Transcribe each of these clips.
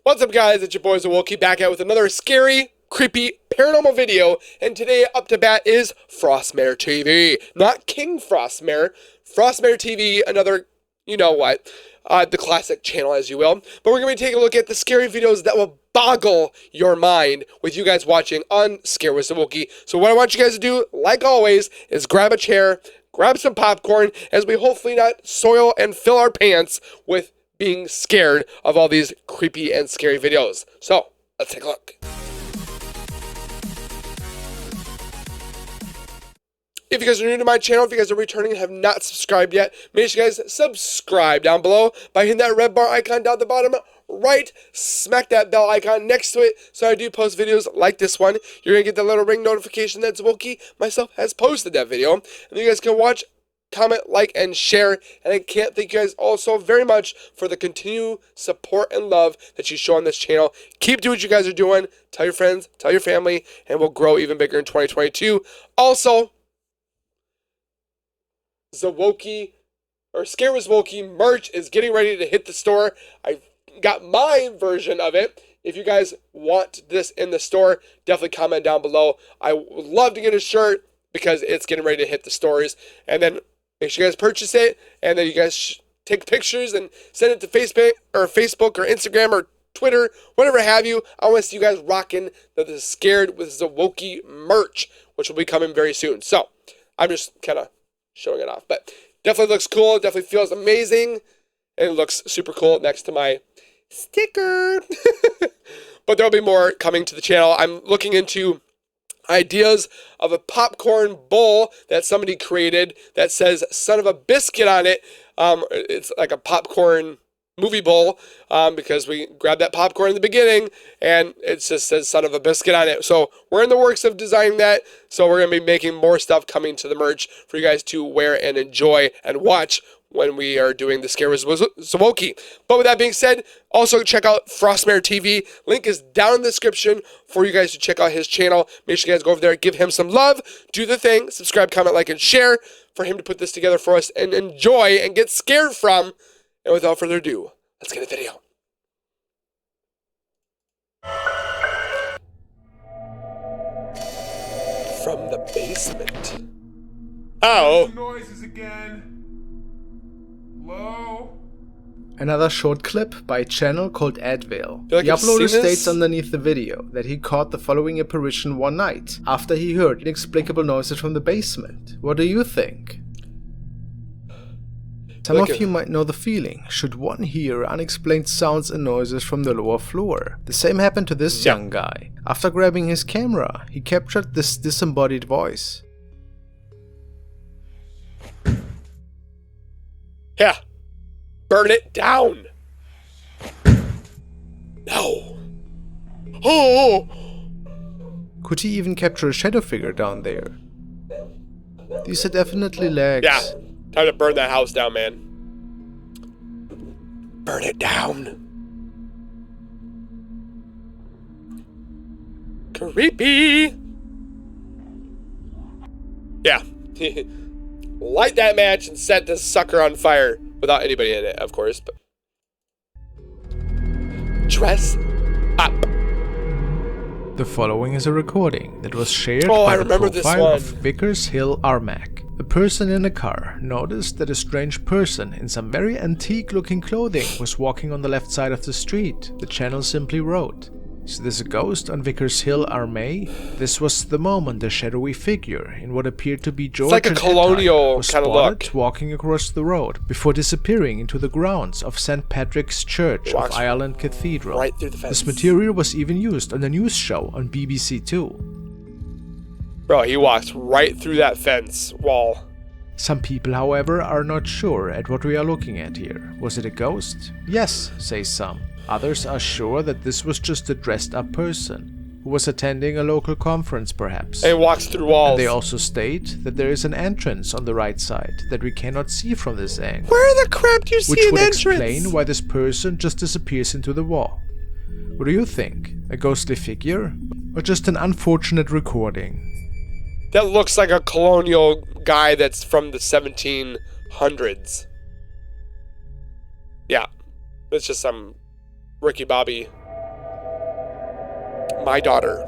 What's up, guys? It's your boy Zowoki back out with another scary, creepy, paranormal video, and today up to bat is FrostmareTV. Not King Frostmare, FrostmareTV, another, you know what, the classic channel, as you will. But we're going to be taking a look at the scary videos that will boggle your mind with you guys watching on Scared With Zowoki. So what I want you guys to do, like always, is grab a chair, grab some popcorn, as we hopefully not soil and fill our pants with being scared of all these creepy and scary videos. So, let's take a look. If you guys are new to my channel, if you guys are returning and have not subscribed yet, make sure you guys subscribe down below by hitting that red bar icon down at the bottom right. Smack that bell icon next to it so I do post videos like this one. You're going to get the little ring notification that Zowoki myself has posted that video. And you guys can watch, comment, like, and share. And I can't thank you guys also very much for the continued support and love that you show on this channel. Keep doing what you guys are doing. Tell your friends, tell your family, and we'll grow even bigger in 2022. Also, Zowoki, or Scared With Zowoki merch is getting ready to hit the store. I got my version of it. If you guys want this in the store, definitely comment down below. I would love to get a shirt because it's getting ready to hit the stores. And then make sure you guys purchase it, and then you guys take pictures and send it to Facebook or Instagram or Twitter, whatever have you. I want to see you guys rocking the Scared With Zowoki merch, which will be coming very soon. So I'm just kind of showing it off, but definitely looks cool. It definitely feels amazing, and it looks super cool next to my sticker. But there'll be more coming to the channel. I'm looking into ideas of a popcorn bowl that somebody created that says "son of a biscuit" on it. It's like a popcorn movie bowl because we grabbed that popcorn in the beginning and it just says "son of a biscuit" on it. So we're in the works of designing that. So we're going to be making more stuff coming to the merch for you guys to wear and enjoy and watch when we are doing the Scared With Zowoki. But with that being said, also check out FrostmareTV. Link is down in the description for you guys to check out his channel. Make sure you guys go over there, give him some love, do the thing, subscribe, comment, like, and share for him to put this together for us and enjoy and get scared from. And without further ado, let's get a video. From the basement. Oh. Noises again. Hello? Another short clip by a channel called Advale. Like The I've seen uploader this. states underneath the video that he caught the following apparition one night after he heard inexplicable noises from the basement. What do you think? Some of you might know the feeling, should one hear unexplained sounds and noises from the lower floor. The same happened to this young guy. After grabbing his camera, he captured this disembodied voice. Yeah. Burn it down. No. Oh. Could he even capture a shadow figure down there? These are definitely legs. Yeah. Time to burn that house down, man. Burn it down. Creepy. Yeah. Light that match and set this sucker on fire without anybody in it, of course. But dress up. The following is a recording that was shared I by the remember this profile one. of Vickers Hill Armac. A person in a car noticed that a strange person in some very antique-looking clothing was walking on the left side of the street. The channel simply wrote, "Is this a ghost on Vickers Hill Armac?" This was the moment a shadowy figure in what appeared to be Georgian like a colonial was kind of spotted look. walking across the road before disappearing into the grounds of St. Patrick's Church of Walks Ireland Cathedral. right through the fence. This material was even used on a news show on BBC Two. Bro, he walks right through that fence wall. Some people, however, are not sure at what we are looking at here. Was it a ghost? Yes, say some. Others are sure that this was just a dressed-up person, who was attending a local conference perhaps. And he walks through walls. And they also state that there is an entrance on the right side that we cannot see from this angle. Where the crap do you see Which an would entrance? explain why this person just disappears into the wall. What do you think? A ghostly figure? Or just an unfortunate recording? That looks like a colonial guy that's from the 1700s. Yeah. It's just some Ricky Bobby my daughter.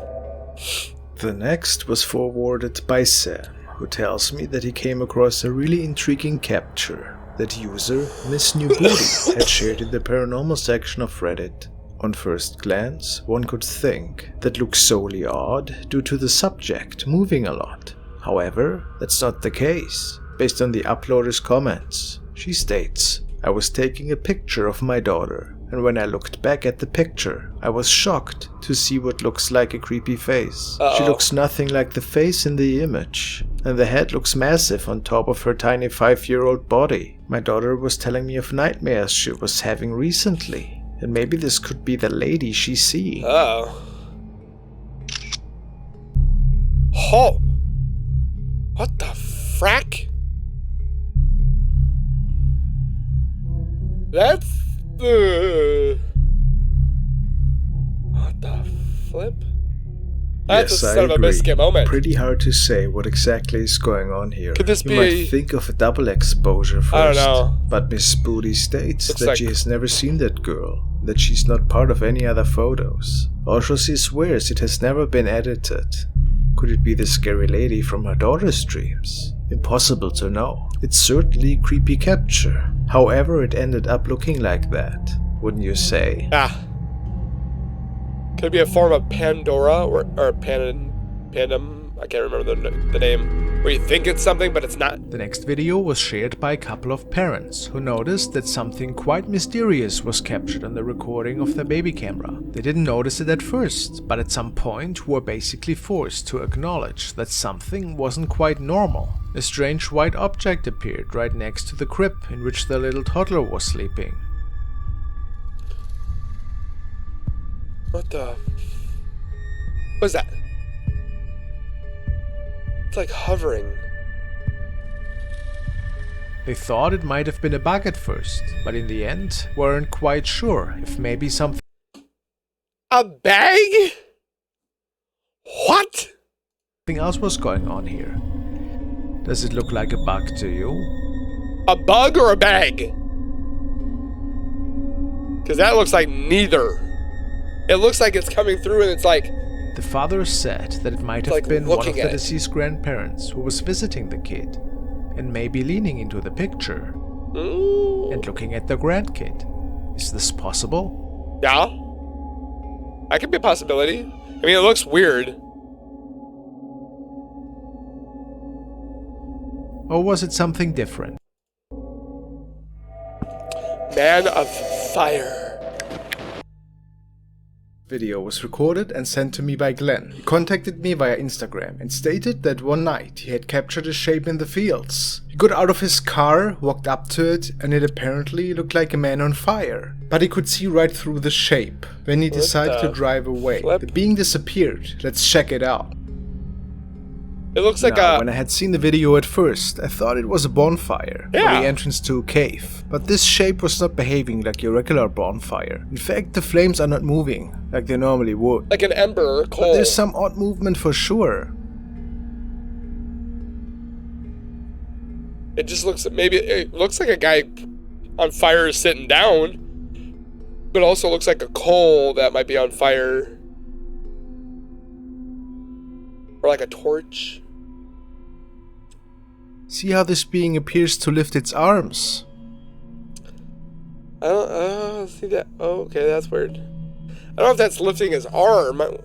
The next was forwarded by Sam, who tells me that he came across a really intriguing capture that user Miss New Booty had shared in the paranormal section of Reddit. On first glance, one could think that looks solely odd due to the subject moving a lot. However, that's not the case. Based on the uploader's comments, she states, "I was taking a picture of my daughter, and when I looked back at the picture, I was shocked to see what looks like a creepy face. She looks nothing like the face in the image, and the head looks massive on top of her tiny 5-year-old body. My daughter was telling me of nightmares she was having recently, and maybe this could be the lady she's seeing." Oh. What the frack? That's what the flip? That's Yes, a I son of a agree. biscuit moment. Pretty hard to say what exactly is going on here. Could this you be might think of a double exposure first. I don't know. But Miss Booty states Looks that like- she has never seen that girl, that she's not part of any other photos. Also, she swears it has never been edited. Could it be the scary lady from her daughter's dreams? Impossible to know. It's certainly a creepy capture. However, it ended up looking like that, wouldn't you say? Could it be a form of Pandora or Pandem? I can't remember the name. Where you think it's something, but it's not. The next video was shared by a couple of parents who noticed that something quite mysterious was captured on the recording of their baby camera. They didn't notice it at first, but at some point were basically forced to acknowledge that something wasn't quite normal. A strange white object appeared right next to the crib in which their little toddler was sleeping. What the? What is that? It's like hovering. They thought it might have been a bug at first, but in the end weren't quite sure if maybe something A bag? What? else was going on here. Does it look like a bug to you? A bug or a bag? Because that looks like neither. It looks like it's coming through and it's like... The father said that it might have like been one of looking the at it. deceased grandparents who was visiting the kid, and maybe leaning into the picture and looking at the grandkid. Is this possible? Yeah. That could be a possibility. I mean, it looks weird. Or was it something different? Man of Fire. Video was recorded and sent to me by Glenn. He contacted me via Instagram and stated that one night he had captured a shape in the fields. He got out of his car, walked up to it, and it apparently looked like a man on fire. But he could see right through the shape. When he decided to drive away, flip? the being disappeared. Let's check it out. It looks like Now, when I had seen the video at first, I thought it was a bonfire, or Yeah. the entrance to a cave. But this shape was not behaving like a regular bonfire. In fact, the flames are not moving, like they normally would. like an ember or But coal. there's some odd movement for sure. It just looks, maybe it looks like a guy on fire is sitting down, but also looks like a coal that might be on fire. Or like a torch. See how this being appears to lift its arms? I don't see that. Oh, okay, that's weird. I don't know if that's lifting his arm. I don't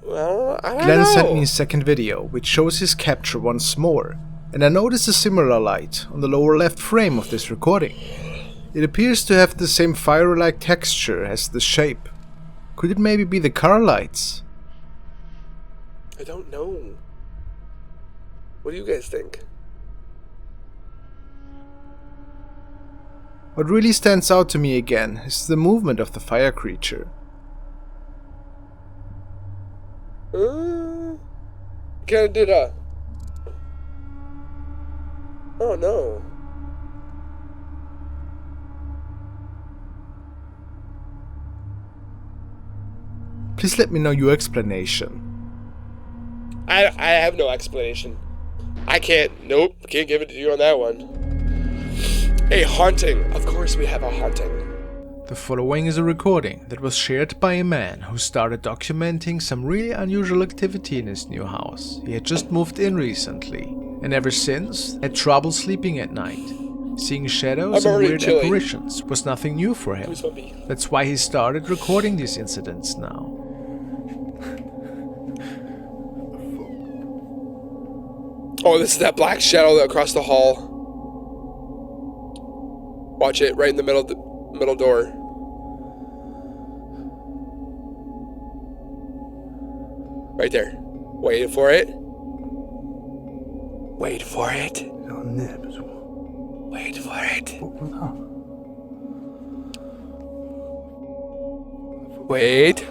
Glenn know. sent me a second video, which shows his capture once more, and I noticed a similar light on the lower left frame of this recording. It appears to have the same fire-like texture as the shape. Could it maybe be the car lights? I don't know. What do you guys think? What really stands out to me again is the movement of the fire creature. Kinda did a... Oh no. Please let me know your explanation. I have no explanation. I can't give it to you on that one. A haunting. Of course we have a haunting. The following is a recording that was shared by a man who started documenting some really unusual activity in his new house. He had just moved in recently, and ever since had trouble sleeping at night. Seeing shadows and weird apparitions was nothing new for him. That's why he started recording these incidents now. Oh, this is that black shadow across the hall. Watch it, right in the middle door. Right there. Wait for it. Wait for it. Wait for it. Wait.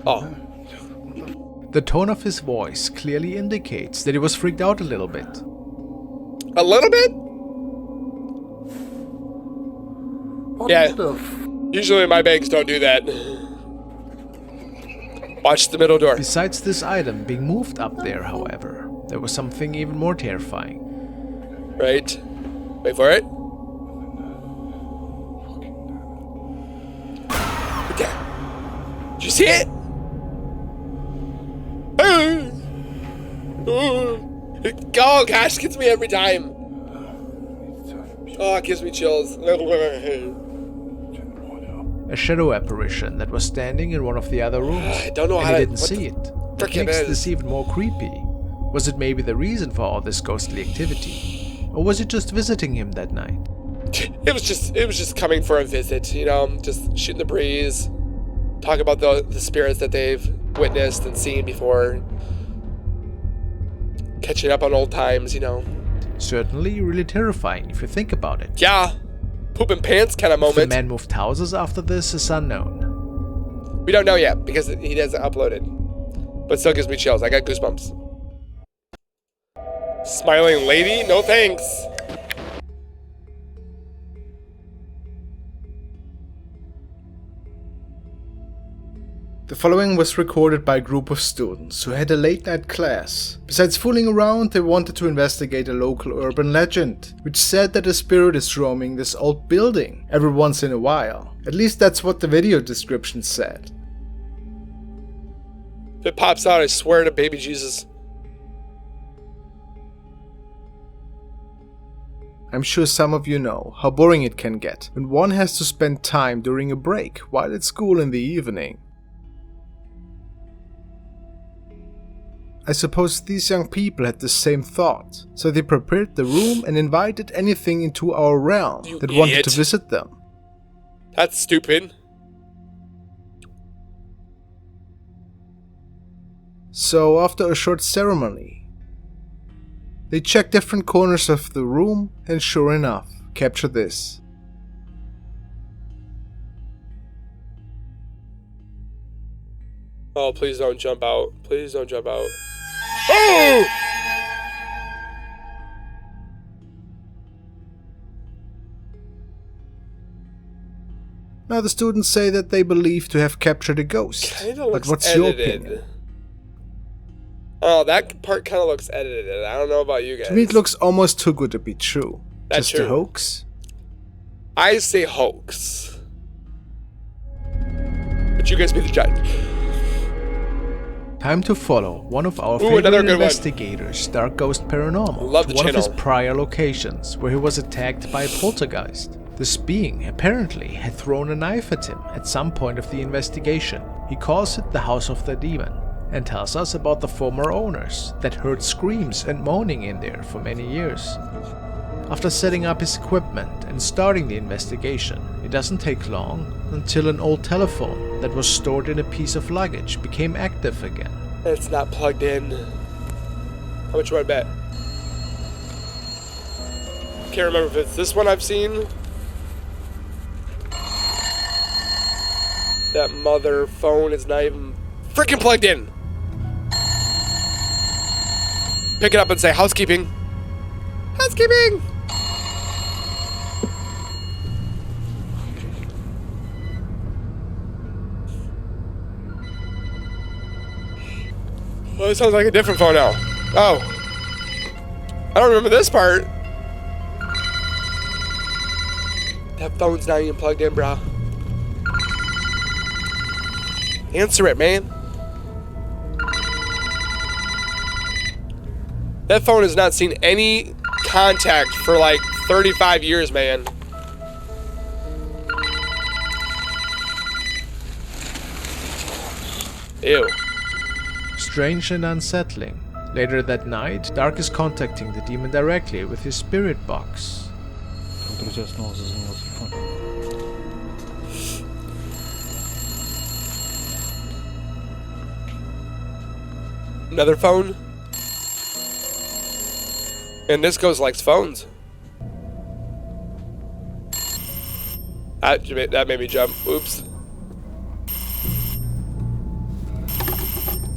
Oh. The tone of his voice clearly indicates that he was freaked out a little bit. A little bit? Yeah. Usually my banks don't do that. Watch the middle door. Besides this item being moved up there, however, there was something even more terrifying. Right. Wait for it. Okay. Did you see it? Oh gosh, it gets me every time. Oh, it gives me chills. A shadow apparition that was standing in one of the other rooms. I don't know and how he to... didn't see it. What makes this even more creepy? Was it maybe the reason for all this ghostly activity? Or was it just visiting him that night? It was just coming for a visit, you know, just shooting the breeze, talk about the spirits that they've witnessed and seen before, catching up on old times, you know. Certainly really terrifying if you think about it. Yeah, pooping pants kind of moment. If the man moved houses after this is unknown. We don't know yet because he hasn't uploaded, but still gives me chills. I got goosebumps. Smiling lady, no thanks. The following was recorded by a group of students who had a late night class. Besides fooling around, they wanted to investigate a local urban legend, which said that a spirit is roaming this old building every once in a while. At least that's what the video description said. If it pops out, I swear to baby Jesus. I'm sure some of you know how boring it can get when one has to spend time during a break while at school in the evening. I suppose these young people had the same thought, so they prepared the room and invited anything into our realm that wanted to visit them. That's stupid. So after a short ceremony, they checked different corners of the room and sure enough, captured this. Oh, please don't jump out. Please don't jump out. Oh! Now the students say that they believe to have captured a ghost. But what's your opinion? Oh, that part kind of looks edited. I don't know about you guys. To me it looks almost too good to be true. That's just true. A hoax? I say hoax. But you guys be the judge. Time to follow one of our favorite investigators, Dark Ghost Paranormal, to one of his prior locations where he was attacked by a poltergeist. This being apparently had thrown a knife at him at some point of the investigation. He calls it the House of the Demon and tells us about the former owners that heard screams and moaning in there for many years. After setting up his equipment and starting the investigation, it doesn't take long until an old telephone that was stored in a piece of luggage became active again. It's not plugged in. How much do I bet? Can't remember if it's this one I've seen. That mother phone is not even freaking plugged in. Pick it up and say housekeeping. Housekeeping! Well, it sounds like a different phone now. Oh. I don't remember this part. That phone's not even plugged in, bro. Answer it, man. That phone has not seen any contact for like 35 years, man. Ew. Strange and unsettling. Later that night, Dark is contacting the demon directly with his spirit box. Another phone? And this goes likes phones. That made me jump. Oops.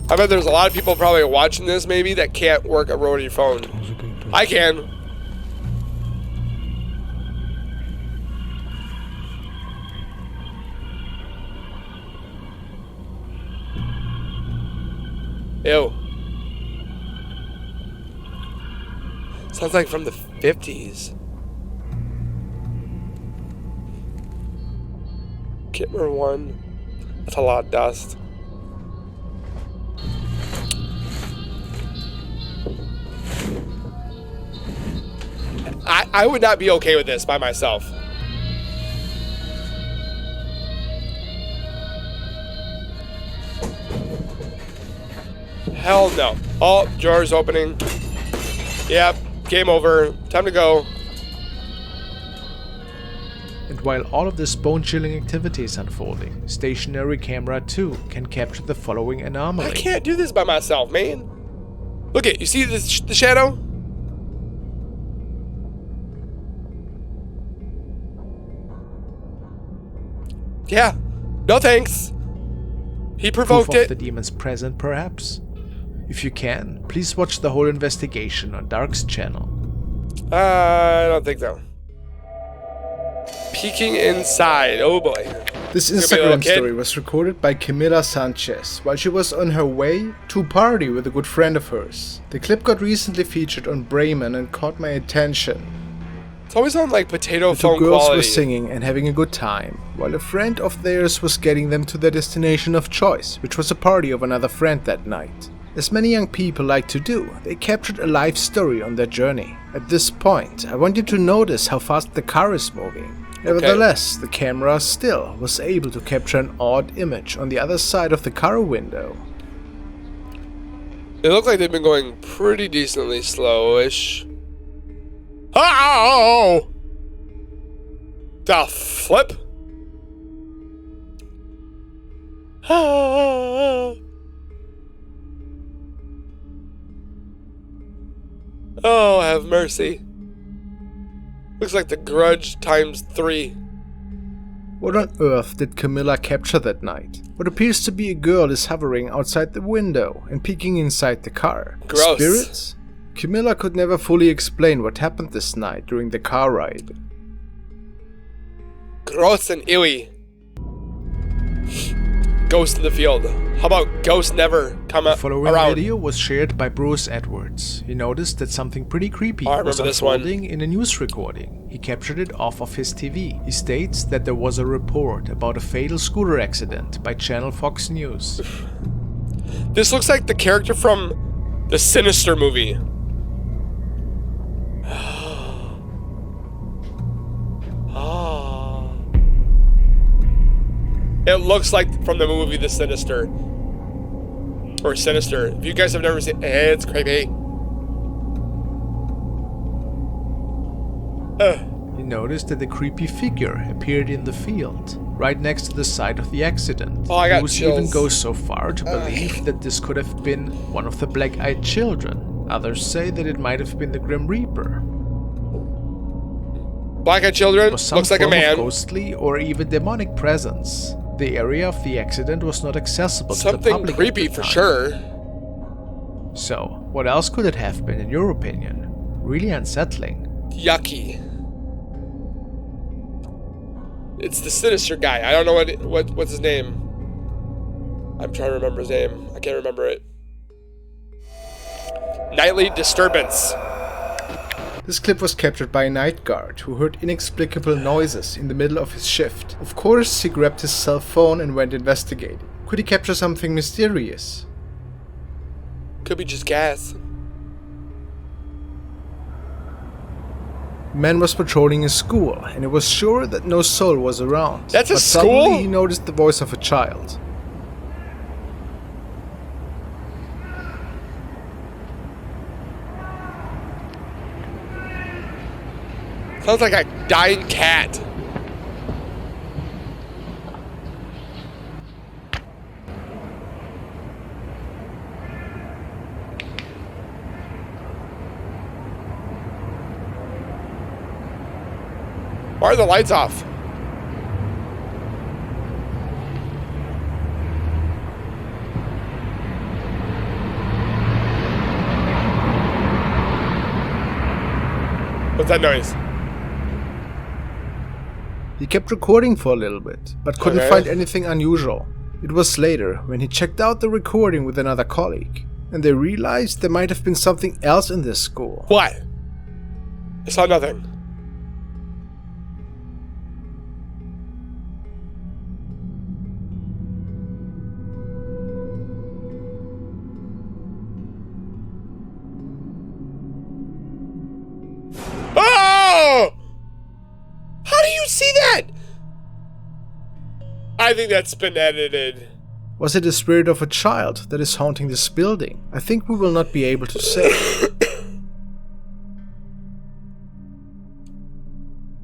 I bet there's a lot of people probably watching this maybe that can't work a rotary phone. I can. Ew. Sounds like from the 50s. Kitmer 1. That's a lot of dust. I would not be okay with this by myself. Hell no. Oh, drawer's opening. Yep, game over. Time to go. And while all of this bone-chilling activity is unfolding, stationary camera 2 can capture the following anomaly. I can't do this by myself, man. Look at, you see the shadow? Yeah. No thanks. He provoked Proof of it. the demon's present, perhaps? If you can, please watch the whole investigation on Dark's channel. I don't think so. Peeking inside. Oh boy. This It's gonna be a little Instagram kid. story was recorded by Camila Sanchez while she was on her way to a party with a good friend of hers. The clip got recently featured on Bremen and caught my attention. It's always on like potato The two phone girls quality. were singing and having a good time, while a friend of theirs was getting them to their destination of choice, which was a party of another friend that night. As many young people like to do, they captured a life story on their journey. At this point, I want you to notice how fast the car is moving. Nevertheless, the camera still was able to capture an odd image on the other side of the car window. They look like they've been going pretty decently slowish. Oh! The flip? Oh, have mercy. Looks like the Grudge times 3. What on earth did Camilla capture that night? What appears to be a girl is hovering outside the window and peeking inside the car. Gross. Spirits? Camilla could never fully explain what happened this night during the car ride. Gross and eerie. Ghost in the field. How about ghosts never come The following around? video was shared by Bruce Edwards. He noticed that something pretty creepy Oh, I was remember this one. unfolding in a news recording. He captured it off of his TV. He states that there was a report about a fatal scooter accident by Channel Fox News. This looks like the character from the Sinister movie. It looks like from the movie The Sinister. Or Sinister. If you guys have never seen it, it's creepy. He noticed that a creepy figure appeared in the field, right next to the site of the accident. Oh, I got Bruce even chills. goes so far to believe that this could have been one of the black-eyed children. Others say that it might have been the Grim Reaper. Black-eyed children, Was some looks like a form of man. ghostly or even demonic presence. The area of the accident was not accessible to the Something public. creepy at the for time. sure. So, what else could it have been in your opinion? Really unsettling. Yucky. It's the Sinister guy. I don't know what's his name. I'm trying to remember his name. I can't remember it. Nightly Disturbance. This clip was captured by a night guard who heard inexplicable noises in the middle of his shift. Of course, he grabbed his cell phone and went investigating. Could he capture something mysterious? Could be just gas. The man was patrolling his school, and he was sure that no soul was around. That's a but school? Suddenly he noticed the voice of a child. Sounds like a dying cat. Why are the lights off? What's that noise? He kept recording for a little bit, but couldn't find anything unusual. It was later when he checked out the recording with another colleague, and they realized there might have been something else in this school. What? I saw nothing. Oh! How do you see that? I think that's been edited. Was it the spirit of a child that is haunting this building? I think we will not be able to say.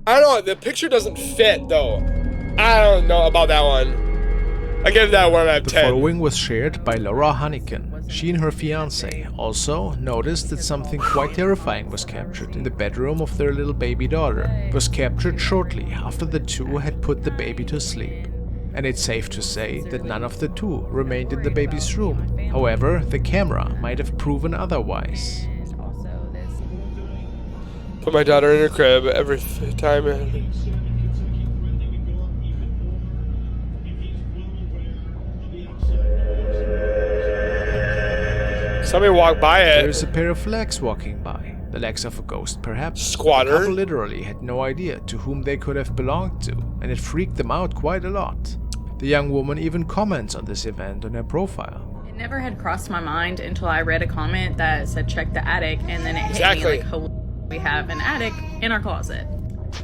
I don't know, the picture doesn't fit though. I don't know about that one. I give that 1 out of 10. The following was shared by Laura Hannigan. She and her fiance also noticed that something quite terrifying was captured in the bedroom of their little baby daughter. It was captured shortly after the two had put the baby to sleep. And it's safe to say that none of the two remained in the baby's room. However, the camera might have proven otherwise. Put my daughter in her crib every time. Somebody walked by it. There's a pair of legs walking by. The legs of a ghost, perhaps. Squatter. The couple literally had no idea to whom they could have belonged to, and it freaked them out quite a lot. The young woman even comments on this event on her profile. It never had crossed my mind until I read a comment that said check the attic, and then it hit me like, holy, we have an attic in our closet.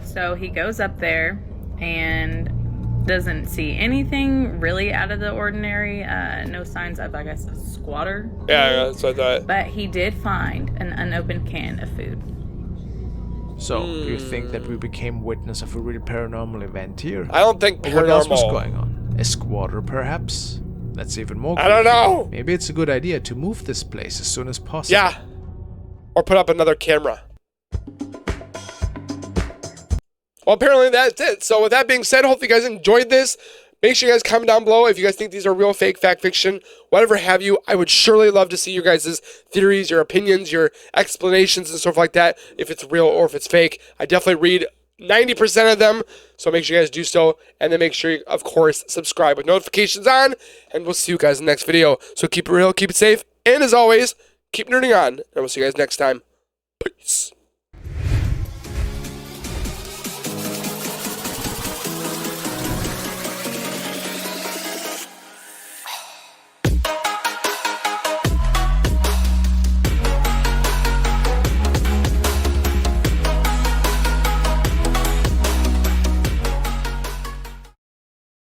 So he goes up there and doesn't see anything really out of the ordinary. No signs of, I guess, a squatter. Yeah, that's what I thought. But he did find an unopened can of food. So, do you think that we became witness of a real paranormal event here? I don't think Or what else was paranormal. going on? A squatter, perhaps? That's even more I don't creepy. know. Maybe it's a good idea to move this place as soon as possible. Yeah. Or put up another camera. Well, apparently that's it. So with that being said, hopefully you guys enjoyed this. Make sure you guys comment down below if you guys think these are real, fake, fact, fiction, whatever have you. I would surely love to see your guys' theories, your opinions, your explanations and stuff like that, if it's real or if it's fake. I definitely read 90% of them, so make sure you guys do so. And then make sure you, of course, subscribe with notifications on. And we'll see you guys in the next video. So keep it real, keep it safe, and as always, keep nerding on. And we'll see you guys next time. Peace.